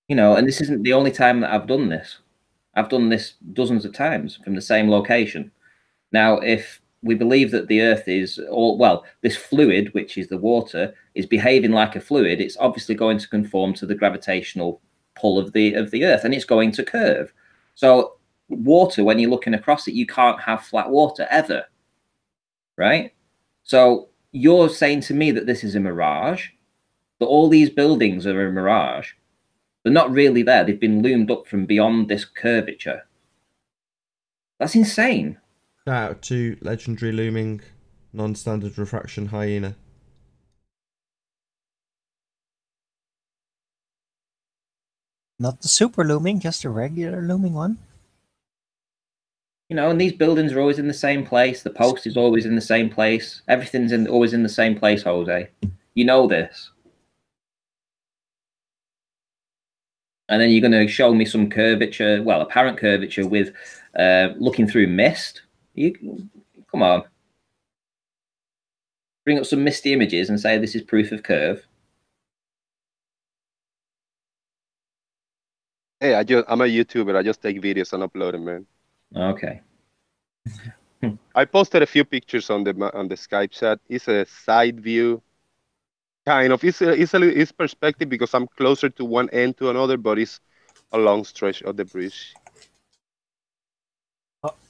You know, and this isn't the only time that I've done this. I've done this dozens of times from the same location. Now, if we believe that the Earth is, this fluid, which is the water, is behaving like a fluid, it's obviously going to conform to the gravitational pull of the Earth, and it's going to curve. So water, when you're looking across it, you can't have flat water ever, right? So you're saying to me that this is a mirage, that all these buildings are a mirage. They're not really there. They've been loomed up from beyond this curvature. That's insane. Shout out to legendary looming non-standard refraction hyena. Not the super looming, just a regular looming one. You know, and these buildings are always in the same place. The post is always in the same place. Everything's always in the same place, Jose. You know this. And then you're going to show me some curvature, well, apparent curvature with looking through mist. Come on. Bring up some misty images and say this is proof of curve. Hey, I'm a YouTuber. I just take videos and upload them, man. Okay. I posted a few pictures on the Skype chat. It's a side view, kind of. It's perspective because I'm closer to one end to another, but it's a long stretch of the bridge.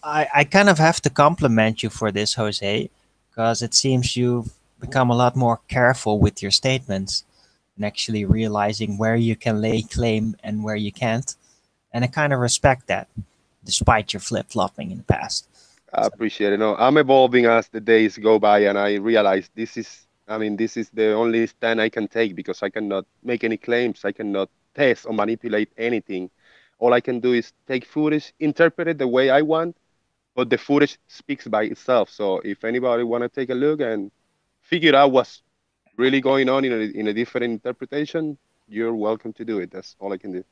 I kind of have to compliment you for this, Jose, because it seems you've become a lot more careful with your statements and actually realizing where you can lay claim and where you can't. And I kind of respect that, despite your flip-flopping in the past. I appreciate it. No, I'm evolving as the days go by, and I realize this is the only stand I can take because I cannot make any claims. I cannot test or manipulate anything. All I can do is take footage, interpret it the way I want, but the footage speaks by itself. So if anybody want to take a look and figure out what's really going on in a different interpretation, you're welcome to do it. That's all I can do.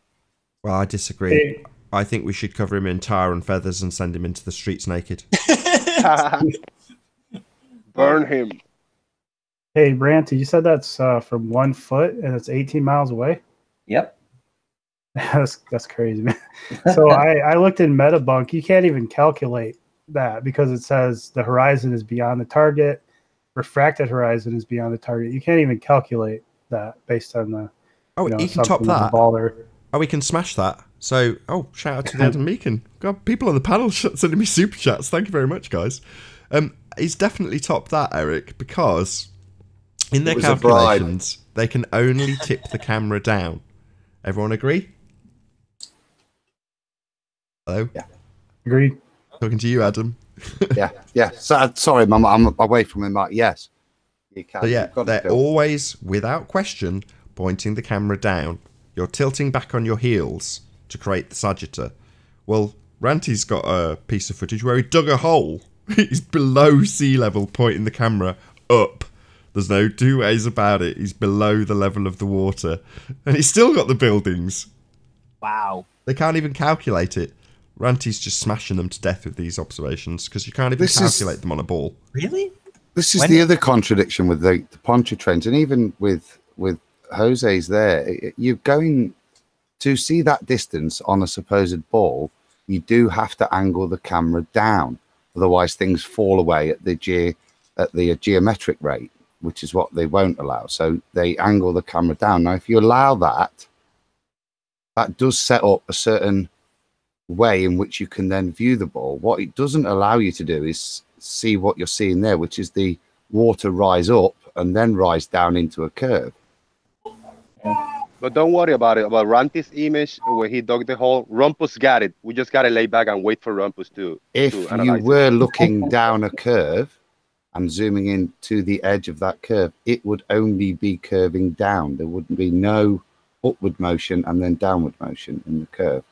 Well, I disagree. Hey. I think we should cover him in tar and feathers and send him into the streets naked. Burn him. Hey, Branty, you said that's from 1 foot and it's 18 miles away? Yep. That's crazy, man. So I looked in Metabunk. You can't even calculate that because it says the horizon is beyond the target. Refracted horizon is beyond the target. You can't even calculate that based on the... you can top that. Oh, we can smash that. So, shout out to the Adam Meakin. God, people on the panel sending me super chats. Thank you very much, guys. He's definitely topped that, Eric, because in their calculations, they can only tip the camera down. Everyone agree? Hello? Yeah. Agreed. Talking to you, Adam. Yeah. So, sorry, Mum, I'm away from him. Yes. You can. So, yeah, they're always, without question, pointing the camera down. You're tilting back on your heels to create the sagittar. Well, Ranty's got a piece of footage where he dug a hole. He's below sea level, pointing the camera up. There's no two ways about it. He's below the level of the water. And he's still got the buildings. Wow. They can't even calculate it. Ranty's just smashing them to death with these observations because you can't even calculate them on a ball. Really? This is the other contradiction with the Pontchartrains, and even with Jose's there. You're going to see that distance on a supposed ball. You do have to angle the camera down, otherwise things fall away at the geometric rate, which is what they won't allow. So they angle the camera down. Now, if you allow that, that does set up a certain way in which you can then view the ball. What it doesn't allow you to do is see what you're seeing there, which is the water rise up and then rise down into a curve. But don't worry about it. About Ranty's image, when he dug the hole, Rumpus got it. We just got to lay back and wait for Rumpus to you were looking down a curve and zooming in to the edge of that curve, it would only be curving down. There wouldn't be no upward motion and then downward motion in the curve.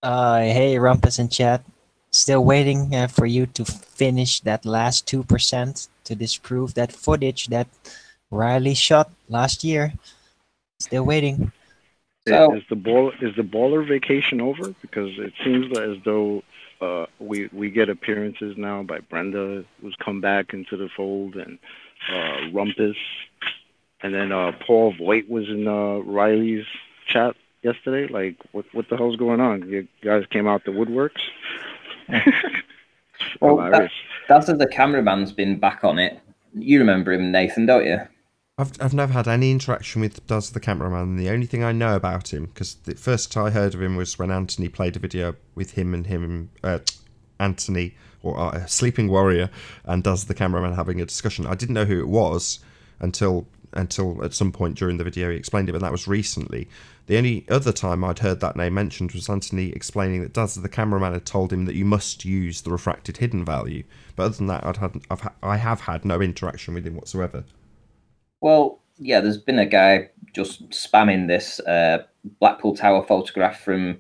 Hey, Rumpus in chat. Still waiting for you to finish that last 2% to disprove that footage that Riley shot last year. Still waiting. So Is the baller vacation over? Because it seems as though we get appearances now by Brenda, who's come back into the fold, and Rumpus, and then Paul Voigt was in Riley's chat yesterday. Like, what the hell's going on? You guys came out the woodworks. well, that's as the cameraman's been back on it. You remember him, Nathan, don't you? I've never had any interaction with Does the cameraman. The only thing I know about him, because the first I heard of him was when Anthony played a video with him, Anthony, or Sleeping Warrior, and Does the cameraman having a discussion. I didn't know who it was until at some point during the video he explained it, but that was recently. The only other time I'd heard that name mentioned was Anthony explaining that Does the cameraman had told him that you must use the refracted hidden value. But other than that, I have had no interaction with him whatsoever. Well, yeah, there's been a guy just spamming this Blackpool Tower photograph from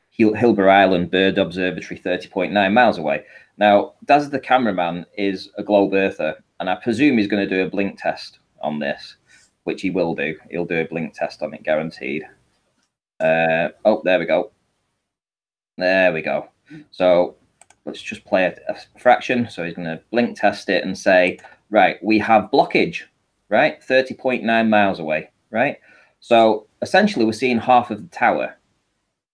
Hilber Island Bird Observatory 30.9 miles away. Now, Daz the cameraman is a globe earther, and I presume he's going to do a blink test on this, which he will do. He'll do a blink test on it, guaranteed. Oh, there we go. There we go. So let's just play a fraction. So he's going to blink test it and say, right, we have blockage. Right, 30.9 miles away, right? So essentially we're seeing half of the tower,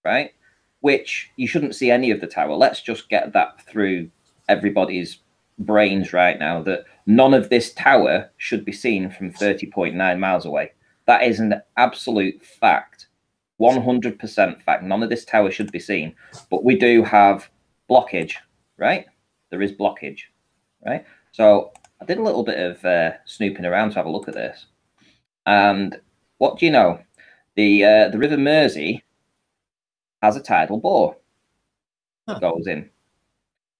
right? Which you shouldn't see any of the tower. Let's just get that through everybody's brains right now, that none of this tower should be seen from 30.9 miles away. That is an absolute fact, 100% fact. None of this tower should be seen, but we do have blockage, right? There is blockage, right? So I did a little bit of snooping around to have a look at this. And what do you know? The River Mersey has a tidal bore that goes in.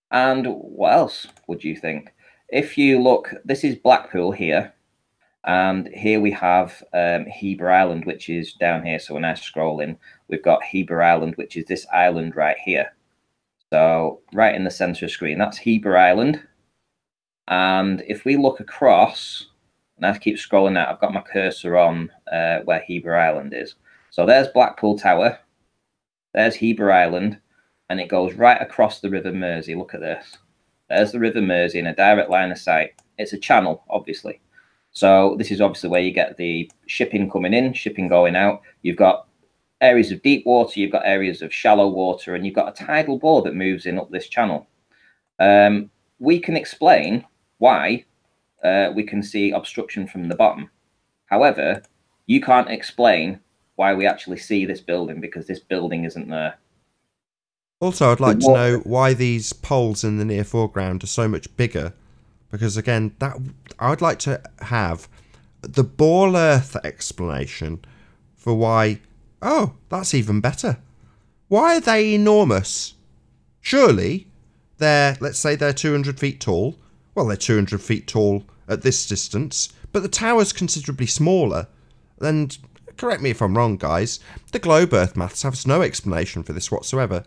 And what else would you think? If you look, this is Blackpool here. And here we have Heber Island, which is down here. So when I scroll in, we've got Heber Island, which is this island right here. So right in the center of the screen, that's Heber Island. And if we look across, and I keep scrolling out, I've got my cursor on where Heber Island is. So there's Blackpool Tower, there's Heber Island, and it goes right across the River Mersey. Look at this. There's the River Mersey in a direct line of sight. It's a channel, obviously. So this is obviously where you get the shipping coming in, shipping going out. You've got areas of deep water, you've got areas of shallow water, and you've got a tidal bore that moves in up this channel. We can explain why we can see obstruction from the bottom. However, you can't explain why we actually see this building, because this building isn't there. Also, I'd like to know why these poles in the near foreground are so much bigger, because again, that I'd like to have the ball earth explanation for why. Oh, that's even better. Why are they enormous? Surely they're, let's say they're 200 feet tall. Well, they're 200 feet tall at this distance, but the tower's considerably smaller. And correct me if I'm wrong, guys, the globe earth maths has no explanation for this whatsoever.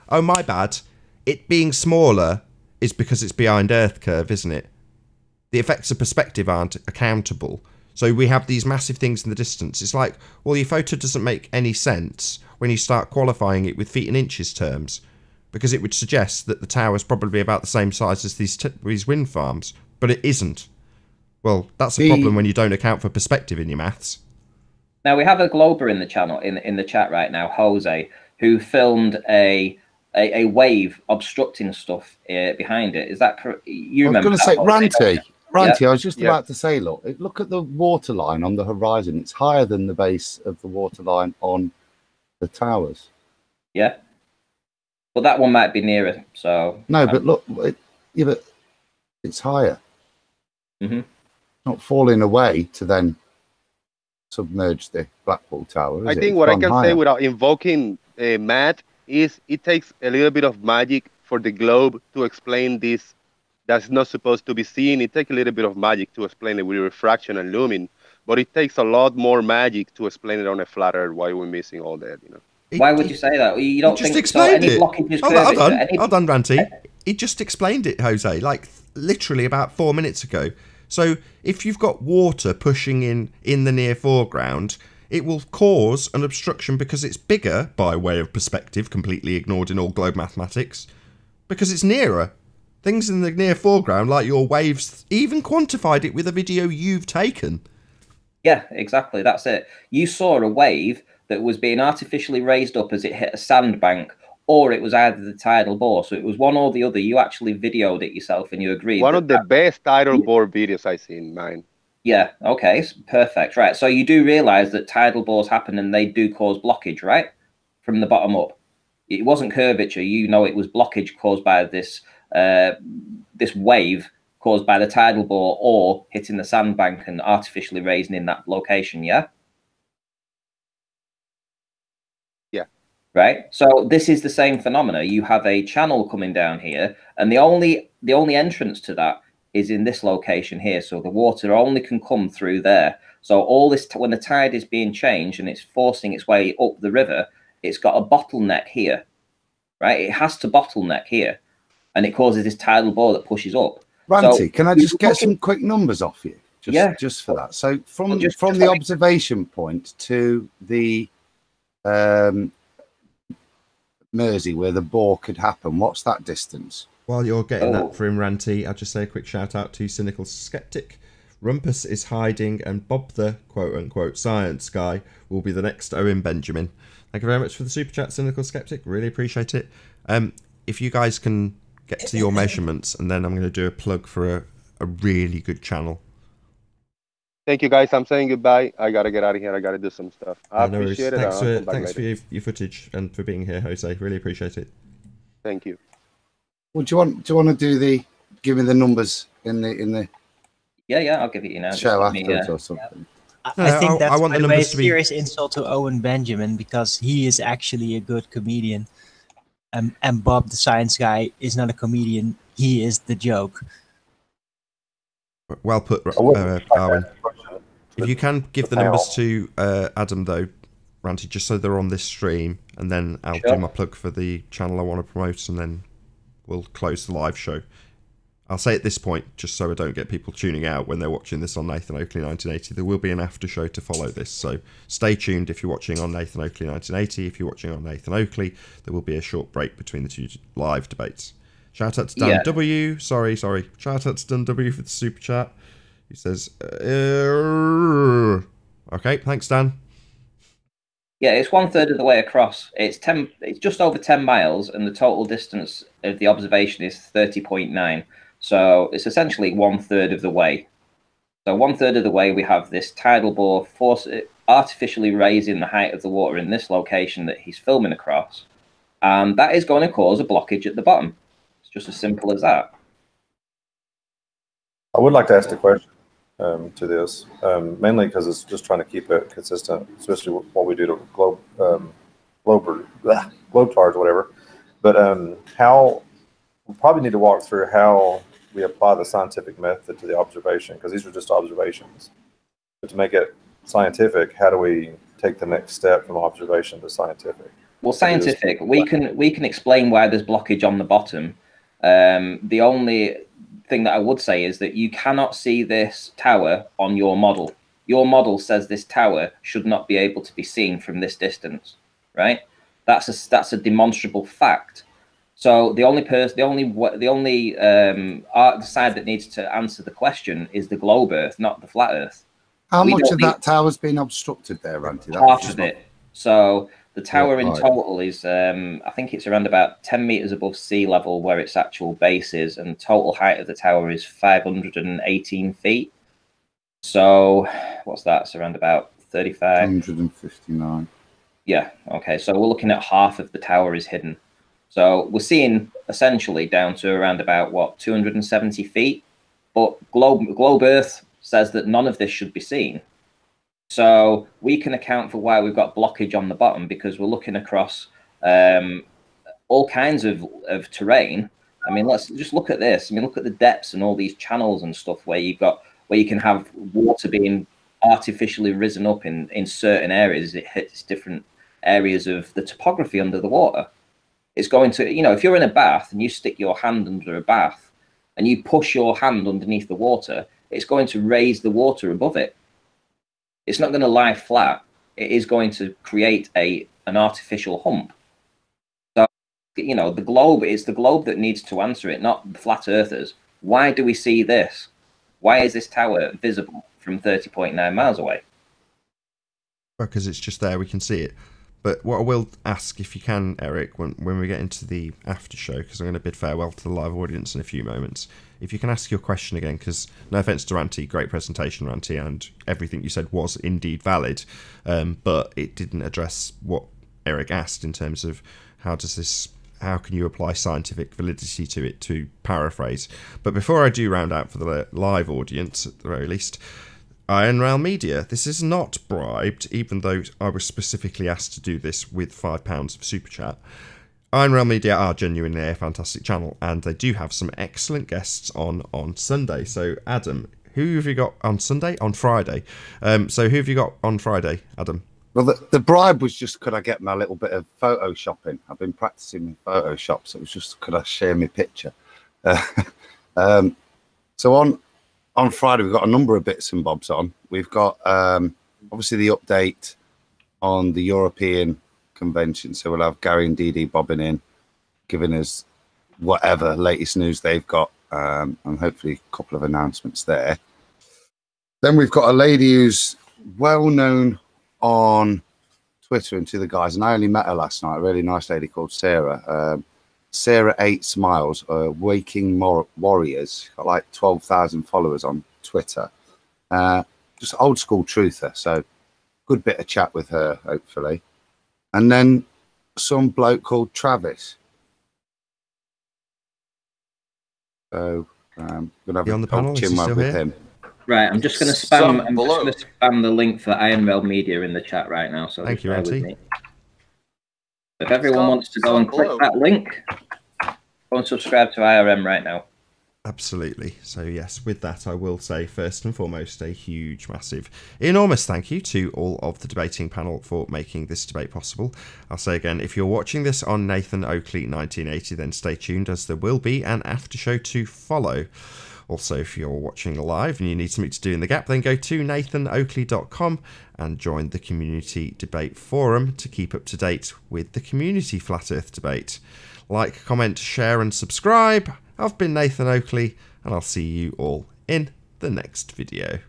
Oh, my bad. It being smaller is because it's behind Earth curve, isn't it? The effects of perspective aren't accountable. So we have these massive things in the distance. It's like, well, your photo doesn't make any sense when you start qualifying it with feet and inches terms, because it would suggest that the tower's probably about the same size as these wind farms, but it isn't. Well, that's a problem when you don't account for perspective in your maths. Now, we have a glober in the channel, in the chat right now, Jose, who filmed a wave obstructing stuff behind it. Is that correct? You remember? I was going to say, Ranty, I was just about to say, look at the water line on the horizon. It's higher than the base of the water line on the towers. Yeah. But that one might be nearer, so... No, but look, but it's higher. Mm-hmm. Not falling away to then submerge the Blackpool Tower. I think what I can say without invoking math is it takes a little bit of magic for the globe to explain this that's not supposed to be seen. It takes a little bit of magic to explain it with refraction and looming, but it takes a lot more magic to explain it on a flat Earth why we're missing all that, you know. Why would you say that? You don't just think explained so? Any it. blockage is Hold curvature. on, Ranty. He just explained it, Jose, like literally about 4 minutes ago. So if you've got water pushing in the near foreground, it will cause an obstruction because it's bigger, by way of perspective, completely ignored in all globe mathematics, because it's nearer. Things in the near foreground, like your waves, even quantified it with a video you've taken. Yeah, exactly. That's it. You saw a wave that was being artificially raised up as it hit a sandbank, or it was either the tidal bore. So it was one or the other. You actually videoed it yourself, and you agreed. One of the best tidal bore videos I've seen, mine. Yeah. Okay. Perfect. Right. So you do realize that tidal bores happen, and they do cause blockage, right? From the bottom up. It wasn't curvature. You know, it was blockage caused by this this wave caused by the tidal bore or hitting the sandbank and artificially raising in that location. Yeah. Right. So this is the same phenomena. You have a channel coming down here, and the only entrance to that is in this location here. So the water only can come through there. So all this, when the tide is being changed and it's forcing its way up the river, it's got a bottleneck here, right? It has to bottleneck here, and it causes this tidal bore that pushes up. Ranty, so, can I just get some quick numbers off you? Just for that. So from the observation point to the Mersey, where the bore could happen, what's that distance? While you're getting that for him, Ranty, I'll just say a quick shout out to Cynical Skeptic. Rumpus is hiding, and Bob the quote-unquote science guy will be the next Owen Benjamin. Thank you very much for the super chat, Cynical Skeptic. Really appreciate it. If you guys can get to your measurements, and then I'm going to do a plug for a really good channel. Thank you, guys. I'm saying goodbye. I got to get out of here. I got to do some stuff. I appreciate it. Thanks for your footage and for being here, Jose. Really appreciate it. Thank you. Well, do you want to give me the numbers in the Yeah, I'll give it you now. Show afterwards or something. I think that's, by the way, a serious insult to Owen Benjamin, because he is actually a good comedian. And Bob, the science guy, is not a comedian. He is the joke. Well put, Darwin. If you can give the numbers to Adam, though, Ranty, just so they're on this stream, and then I'll do my plug for the channel I want to promote, and then we'll close the live show. I'll say at this point, just so I don't get people tuning out when they're watching this on Nathan Oakley 1980, there will be an after show to follow this, so stay tuned if you're watching on Nathan Oakley 1980. If you're watching on Nathan Oakley, there will be a short break between the two live debates. Shout out to Dan W. Sorry. Shout out to Dan W for the super chat. He says, okay, thanks, Dan. Yeah, it's 1/3 of the way across. It's just over 10 miles, and the total distance of the observation is 30.9. So it's essentially 1/3 of the way. So 1/3 of the way, we have this tidal bore artificially raising the height of the water in this location that he's filming across. And that is going to cause a blockage at the bottom. It's just as simple as that. I would like to ask a question to this, mainly because it's just trying to keep it consistent, especially what we do to globetards, whatever. But we probably need to walk through how we apply the scientific method to the observation, because these are just observations. But to make it scientific, how do we take the next step from observation to scientific? Well, scientific, we can explain why there's blockage on the bottom. The only thing that I would say is that you cannot see this tower on your model. Your model says this tower should not be able to be seen from this distance, right? That's a demonstrable fact. So the only side that needs to answer the question is the globe Earth, not the flat Earth. How much of that tower's been obstructed there, Ranty? Half of it. So the tower in total is, I think it's around about 10 meters above sea level where its actual base is, and total height of the tower is 518 feet. So what's that? It's around about 35. 159. Yeah. Okay. So we're looking at half of the tower is hidden. So we're seeing essentially down to around about, what, 270 feet? But Globe Earth says that none of this should be seen. So we can account for why we've got blockage on the bottom, because we're looking across all kinds of terrain. I mean, let's just look at this. I mean, look at the depths and all these channels and stuff where you can have water being artificially risen up in certain areas. It hits different areas of the topography under the water. It's going to, you know, if you're in a bath and you stick your hand under a bath and you push your hand underneath the water, it's going to raise the water above it. It's not going to lie flat. It is going to create an artificial hump. So, you know, the globe is the globe that needs to answer it, not the flat earthers. Why do we see this? Why is this tower visible from 30.9 miles away? Because it's just there, we can see it. But what I will ask, if you can, Eric, when we get into the after show, because I'm going to bid farewell to the live audience in a few moments, if you can ask your question again, because no offence to Ranty, great presentation, Ranty, and everything you said was indeed valid, but it didn't address what Eric asked in terms of how can you apply scientific validity to it, to paraphrase. But before I do round out for the live audience, at the very least, Iron Rail Media, this is not bribed, even though I was specifically asked to do this with £5 of Super Chat. Iron Rail Media are genuinely a fantastic channel, and they do have some excellent guests on Sunday. So, Adam, who have you got on Sunday? On Friday. So, who have you got on Friday, Adam? Well, the bribe was just, could I get my little bit of photoshopping? I've been practicing with Photoshop, so it was just, could I share my picture? So on Friday, we've got a number of bits and bobs on. We've got, obviously, the update on the European convention. So we'll have Gary and Dee bobbing in, giving us whatever latest news they've got, and hopefully a couple of announcements there. Then we've got a lady who's well-known on Twitter and to the guys, and I only met her last night, a really nice lady called Sarah. Sarah 8 Smiles, Waking Warriors, got like 12,000 followers on Twitter. Just old school truther, so good bit of chat with her, hopefully. And then some bloke called Travis. So gonna have on the panel, chin wag with him. Right, I'm just going to spam the link for Iron Rail Media in the chat right now. So thank you, Auntie. If everyone wants to go and click that link, go and subscribe to IRM right now. Absolutely. So yes, with that, I will say first and foremost a huge, massive, enormous thank you to all of the debating panel for making this debate possible. I'll say again, if you're watching this on Nathan Oakley 1980, then stay tuned, as there will be an after show to follow. Also, if you're watching live and you need something to do in the gap, then go to nathanoakley.com and join the community debate forum to keep up to date with the community flat earth debate. Like, comment, share and subscribe. I've been Nathan Oakley, and I'll see you all in the next video.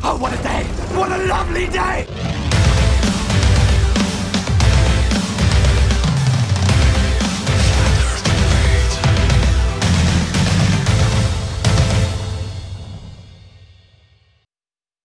Oh, what a day! What a lovely day!